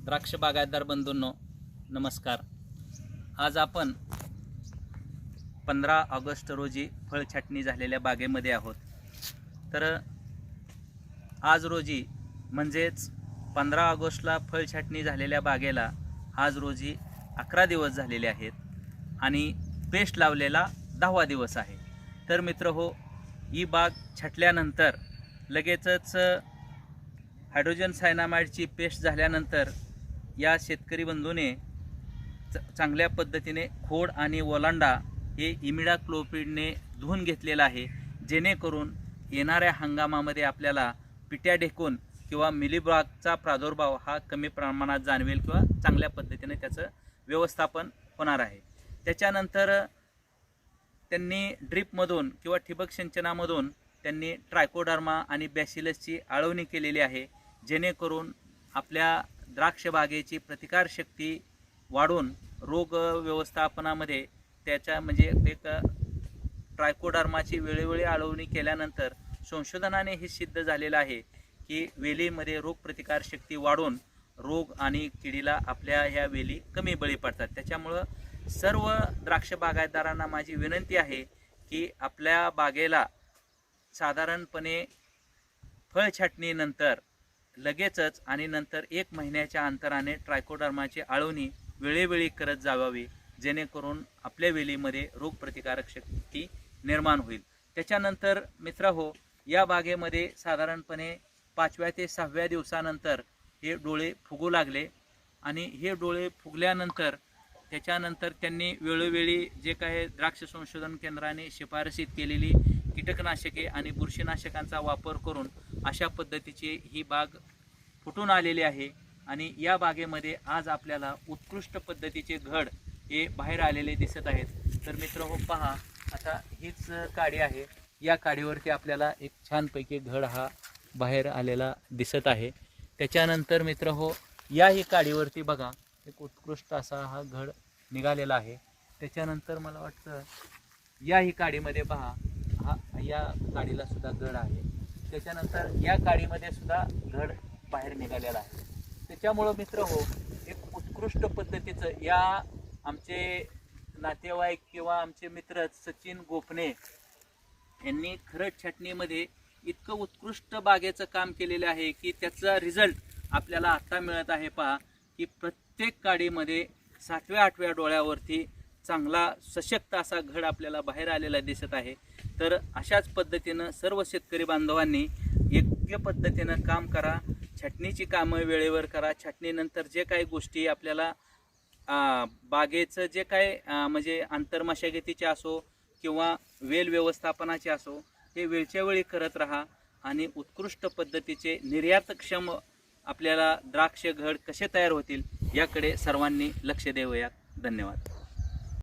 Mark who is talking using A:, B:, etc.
A: द्राक्ष बागायतदार बंधूंनो नमस्कार। आज आपण 15 ऑगस्ट रोजी फळ छाटणी झालेल्या बागेमध्ये आहोत। तर आज रोजी म्हणजेच 15 ऑगस्टला फळ छाटणी झालेल्या बागेला आज रोजी 11 दिवस झालेले आहेत आणि पेस्ट लावलेला 10वा दिवस आहे। तर मित्र हो, ही बाग छाटल्यानंतर लगेचच हायड्रोजन सायनामाइडची पेस्ट झाल्यानंतर या शेतकरी बंधूने चांगल्या पद्धतीने खोड आणि ओलांडा हे इमिडाक्लोपिडने धुवून घेतलेला आहे, जेणेकरून येणाऱ्या हंगामामध्ये आपल्याला पिट्या ढेकून किंवा मिलीबग प्रादुर्भाव हा कमी प्रमाणात जाणवेल किंवा चांगल्या पद्धतीने त्याचं व्यवस्थापन होणार आहे। त्याच्यानंतर त्यांनी ड्रिपमधून किंवा ठिबक सिंचनामधून त्यांनी ट्रायकोडर्मा आणि बॅसिलसची आळवणी केलेली आहे, जेणेकरून आपल्या द्राक्ष बागेची प्रतिकारशक्ती वाढून रोग व्यवस्थापनामध्ये त्याच्या म्हणजे एक ट्रायकोडर्माची वेळोवेळी आळवणी केल्यानंतर संशोधनाने हे सिद्ध झालेलं आहे की वेलीमध्ये रोगप्रतिकारशक्ती वाढून रोग आणि किडीला आपल्या ह्या वेली कमी बळी पडतात। त्याच्यामुळं सर्व द्राक्ष बागायतदारांना माझी विनंती आहे की आपल्या बागेला साधारणपणे फळ छाटणीनंतर लगेचच आणि नंतर 1 महिन्याच्या अंतराने ट्रायकोडर्माची आळवणी वेळोवेळी करत जावावी, जेणेकरून आपल्या वेलीमध्ये रोगप्रतिकारक शक्ती निर्माण होईल। त्याच्यानंतर मित्र हो, या बागेमध्ये साधारणपणे 5व्या ते 6व्या दिवसानंतर हे डोळे फुगू लागले आणि हे डोळे फुगल्यानंतर त्याच्यानंतर त्यांनी वेळोवेळी जे काही द्राक्ष संशोधन केंद्राने शिफारसीत केलेली कीटकनाशके आणि बुरशीनाशकांचा वापर करून अशा पद्धतीची ही बाग फुटून आलेली आहे आणि या बागेमध्ये आज आपल्याला उत्कृष्ट पद्धतीचे घड हे बाहेर आलेले दिसत आहेत। तर मित्र हो पहा, आता हीच काडी आहे, या काडीवरती आपल्याला एक छानपैकी घड हा बाहेर आलेला दिसत आहे। त्याच्यानंतर मित्र हो, याही काडीवरती बघा एक उत्कृष्ट असा हा घड निघालेला आहे। त्याच्यानंतर मला वाटतं याही काडीमध्ये पहा, हा या काडीला सुद्धा घड आहे। त्याच्यानंतर या काडीमध्ये सुद्धा घड बाहेर निघालेला आहे। त्याच्यामुळं मित्र हो, एक उत्कृष्ट पद्धतीचं या आमचे नातेवाईक किंवा आमचे मित्र सचिन गोपने यांनी खरड छाटणीमध्ये इतकं उत्कृष्ट बागेचं काम केलेलं आहे की त्याचा रिझल्ट आपल्याला आता मिळत आहे। पहा की प्रत्येक काडीमध्ये 7व्या-8व्या डोळ्यावरती चांगला सशक्त असा घड आपल्याला बाहेर आलेला दिसत आहे। तर अशाच पद्धतीनं सर्व शेतकरी बांधवांनी योग्य पद्धतीनं काम करा, छाटणीची कामं वेळेवर करा। छाटणीनंतर जे काही गोष्टी आपल्याला बागेचं जे काय म्हणजे आंतरमशागतीचे असो किंवा वेल व्यवस्थापनाचे असो, हे वेळच्या वेळी करत राहा आणि उत्कृष्ट पद्धतीचे निर्यातक्षम आपल्याला द्राक्ष घड कसे तयार होतील याकडे सर्वांनी लक्ष द्यावयात। धन्यवाद।